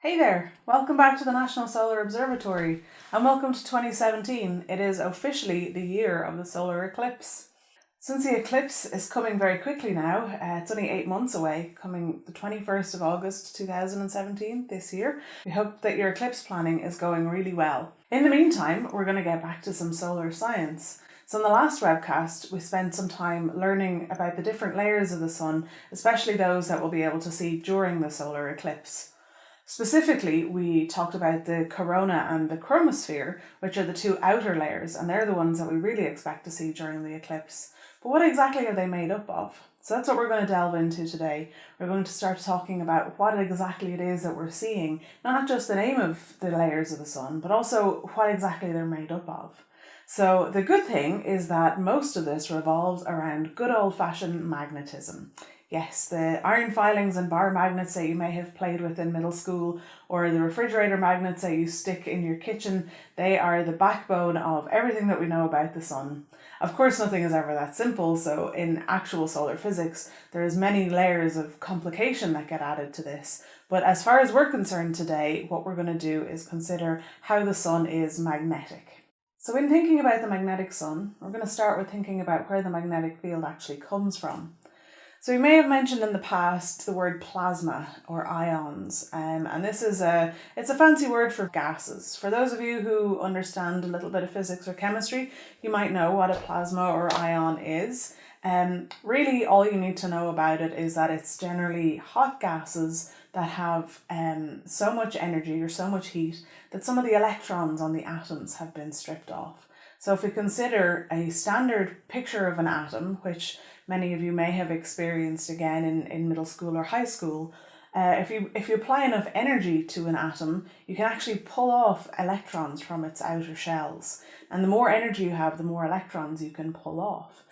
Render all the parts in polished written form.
Hey there, welcome back to the National Solar Observatory and welcome to 2017. It is officially the year of the solar eclipse. Since the eclipse is coming very quickly now, it's only 8 months away, coming the 21st of August 2017 this year. We hope that your eclipse planning is going really well. In the meantime, we're going to get back to some solar science. So in the last webcast, we spent some time learning about the different layers of the sun, especially those that we'll be able to see during the solar eclipse. Specifically, we talked about the corona and the chromosphere, which are the two outer layers, and they're the ones that we really expect to see during the eclipse. But what exactly are they made up of? So that's what we're going to delve into today. We're going to start talking about what exactly it is that we're seeing, not just the name of the layers of the sun, but also what exactly they're made up of. So the good thing is that most of this revolves around good old-fashioned magnetism. Yes, the iron filings and bar magnets that you may have played with in middle school, or the refrigerator magnets that you stick in your kitchen, they are the backbone of everything that we know about the sun. Of course, nothing is ever that simple, so in actual solar physics, there's many layers of complication that get added to this. But as far as we're concerned today, what we're going to do is consider how the sun is magnetic. So in thinking about the magnetic sun, we're going to start with thinking about where the magnetic field actually comes from. So we may have mentioned in the past the word plasma or ions, and this is it's a fancy word for gases. For those of you who understand a little bit of physics or chemistry, you might know what a plasma or ion is. Really all you need to know about it is that it's generally hot gases that have so much energy or so much heat that some of the electrons on the atoms have been stripped off. So if we consider a standard picture of an atom, which many of you may have experienced again in middle school or high school, if you apply enough energy to an atom, you can actually pull off electrons from its outer shells. And the more energy you have, the more electrons you can pull off.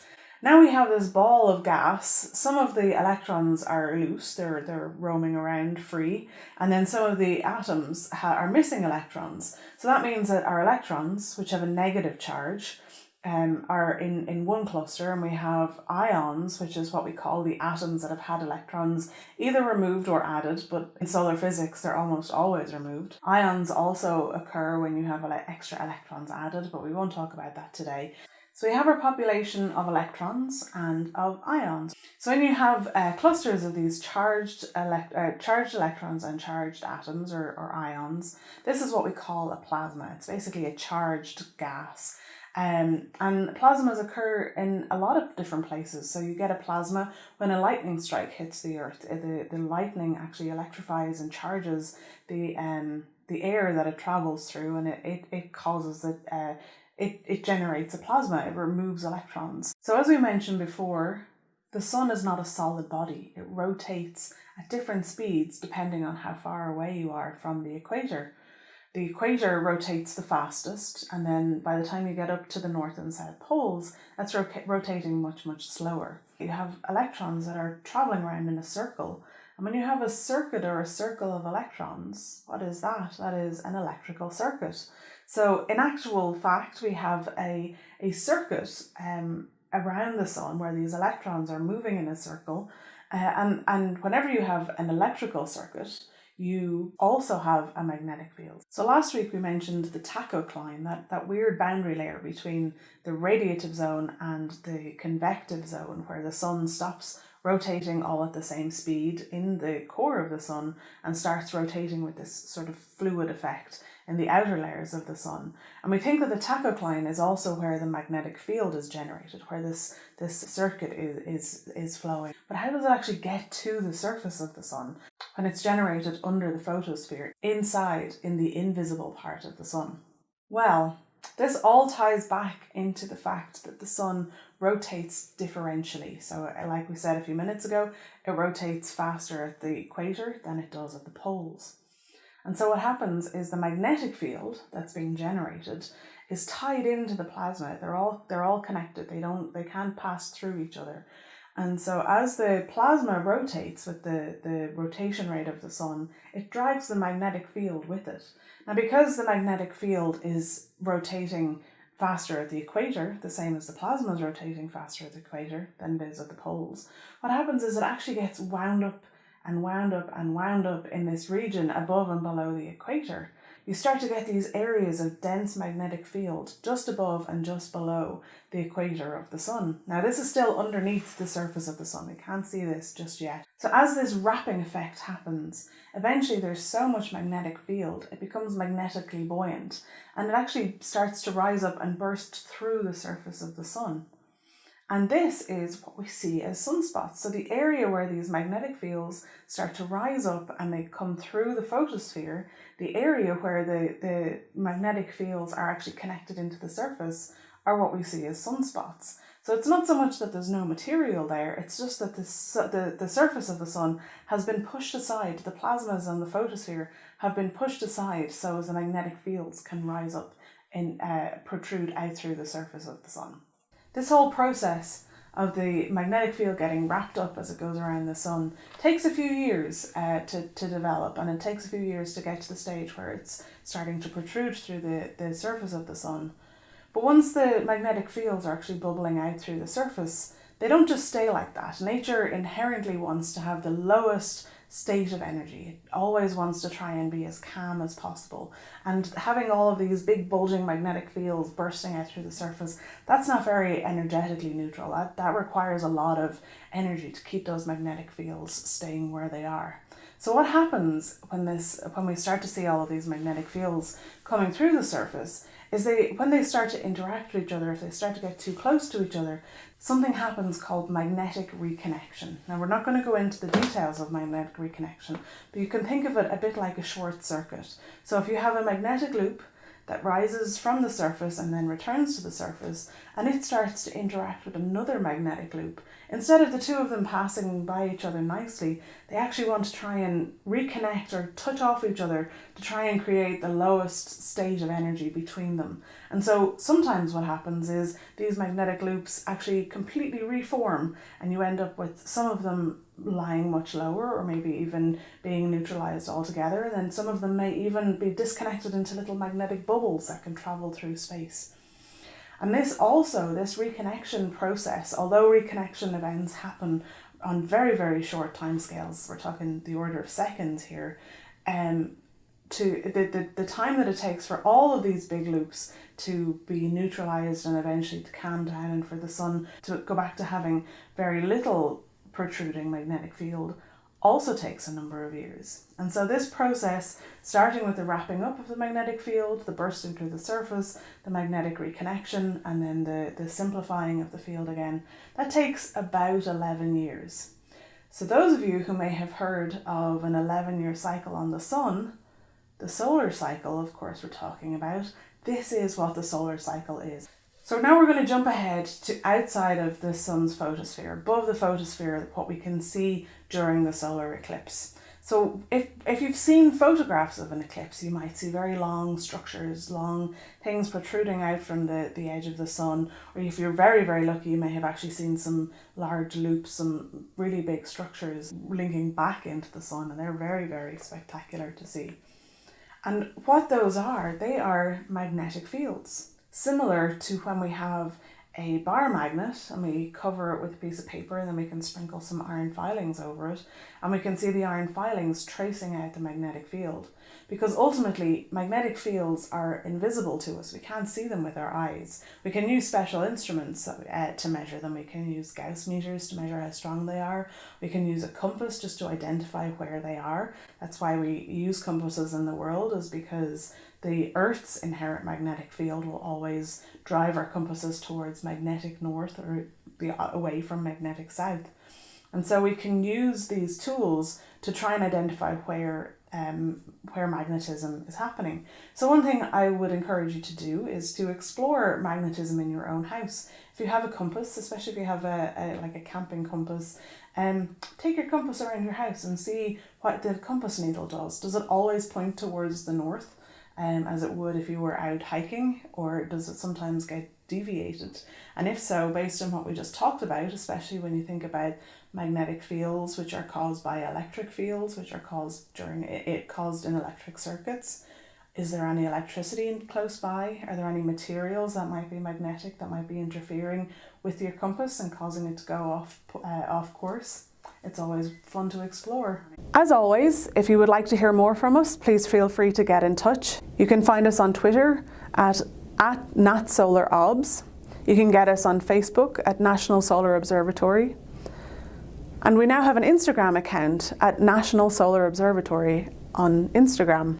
Now we have this ball of gas. Some of the electrons are loose, they're roaming around free, and then some of the atoms are missing electrons. So that means that our electrons, which have a negative charge, are in one cluster, and we have ions, which is what we call the atoms that have had electrons either removed or added, but in solar physics they're almost always removed. Ions also occur when you have extra electrons added, but we won't talk about that today. So we have our population of electrons and of ions. So when you have clusters of these charged electrons and charged atoms or ions, this is what we call a plasma. It's basically a charged gas. And plasmas occur in a lot of different places. So you get a plasma when a lightning strike hits the earth. The lightning actually electrifies and charges the air that it travels through, and it causes it generates a plasma. It removes electrons. So as we mentioned before, the sun is not a solid body. It rotates at different speeds depending on how far away you are from the equator. The equator rotates the fastest, and then by the time you get up to the north and south poles, that's rotating much, much slower. You have electrons that are traveling around in a circle, and when you have a circuit or a circle of electrons, what is that? That is an electrical circuit. So in actual fact, we have a circuit around the sun where these electrons are moving in a circle, and whenever you have an electrical circuit, you also have a magnetic field. So last week we mentioned the tachocline, that weird boundary layer between the radiative zone and the convective zone, where the sun stops rotating all at the same speed in the core of the sun and starts rotating with this sort of fluid effect in the outer layers of the sun. And we think that the tachocline is also where the magnetic field is generated, where this circuit is flowing. But how does it actually get to the surface of the sun when it's generated under the photosphere, inside in the invisible part of the sun? Well, this all ties back into the fact that the sun rotates differentially. So like we said a few minutes ago, it rotates faster at the equator than it does at the poles. And so what happens is the magnetic field that's being generated is tied into the plasma. They're all connected. They can't pass through each other. And so as the plasma rotates with the rotation rate of the sun, it drags the magnetic field with it. Now, because the magnetic field is rotating faster at the equator, the same as the plasma is rotating faster at the equator than it is at the poles, what happens is it actually gets wound up and wound up in this region above and below the equator, you start to get these areas of dense magnetic field just above and just below the equator of the sun. Now this is still underneath the surface of the sun, we can't see this just yet. So as this wrapping effect happens, eventually there's so much magnetic field, it becomes magnetically buoyant, and it actually starts to rise up and burst through the surface of the sun. And this is what we see as sunspots. So the area where these magnetic fields start to rise up and they come through the photosphere, the area where the magnetic fields are actually connected into the surface, are what we see as sunspots. So it's not so much that there's no material there, it's just that the surface of the sun has been pushed aside, the plasmas and the photosphere have been pushed aside so as the magnetic fields can rise up and protrude out through the surface of the sun. This whole process of the magnetic field getting wrapped up as it goes around the sun takes a few years to develop, and it takes a few years to get to the stage where it's starting to protrude through the surface of the sun. But once the magnetic fields are actually bubbling out through the surface, they don't just stay like that. Nature inherently wants to have the lowest state of energy. It always wants to try and be as calm as possible. And having all of these big bulging magnetic fields bursting out through the surface, that's not very energetically neutral. That requires a lot of energy to keep those magnetic fields staying where they are. So what happens when we start to see all of these magnetic fields coming through the surface is when they start to interact with each other, if they start to get too close to each other, something happens called magnetic reconnection. Now we're not going to go into the details of magnetic reconnection, but you can think of it a bit like a short circuit. So if you have a magnetic loop that rises from the surface and then returns to the surface, and it starts to interact with another magnetic loop, instead of the two of them passing by each other nicely, they actually want to try and reconnect or touch off each other to try and create the lowest state of energy between them. And so sometimes what happens is these magnetic loops actually completely reform, and you end up with some of them lying much lower or maybe even being neutralized altogether, and then some of them may even be disconnected into little magnetic bubbles that can travel through space. And this reconnection process, although reconnection events happen on very, very short timescales, we're talking the order of seconds here, to the time that it takes for all of these big loops to be neutralized and eventually to calm down and for the sun to go back to having very little protruding magnetic field, also takes a number of years. And so this process, starting with the wrapping up of the magnetic field, the bursting through the surface, the magnetic reconnection, and then the simplifying of the field again, that takes about 11 years. So those of you who may have heard of an 11-year cycle on the sun, the solar cycle, of course, we're talking about, this is what the solar cycle is. So now we're going to jump ahead to outside of the sun's photosphere, above the photosphere, what we can see during the solar eclipse. So if you've seen photographs of an eclipse, you might see very long structures, long things protruding out from the edge of the sun, or if you're very, very lucky, you may have actually seen some large loops, some really big structures linking back into the sun, and they're very, very spectacular to see. And what those are, they are magnetic fields. Similar to when we have a bar magnet and we cover it with a piece of paper, and then we can sprinkle some iron filings over it, and we can see the iron filings tracing out the magnetic field. Because ultimately, magnetic fields are invisible to us. We can't see them with our eyes. We can use special instruments to measure them. We can use Gauss meters to measure how strong they are. We can use a compass just to identify where they are. That's why we use compasses in the world, is because the Earth's inherent magnetic field will always drive our compasses towards magnetic north or away from magnetic south. And so we can use these tools to try and identify where magnetism is happening. So one thing I would encourage you to do is to explore magnetism in your own house. If you have a compass, especially if you have a camping compass, take your compass around your house and see what the compass needle does. Does it always point towards the north, as it would if you were out hiking, or does it sometimes get deviated? And if so, based on what we just talked about, especially when you think about magnetic fields which are caused by electric fields, which are caused in electric circuits, is there any electricity close by? Are there any materials that might be magnetic that might be interfering with your compass and causing it to go off course? It's always fun to explore. As always, if you would like to hear more from us, please feel free to get in touch. You can find us on Twitter at @NatSolarObs. You can get us on Facebook at National Solar Observatory. And we now have an Instagram account at National Solar Observatory on Instagram.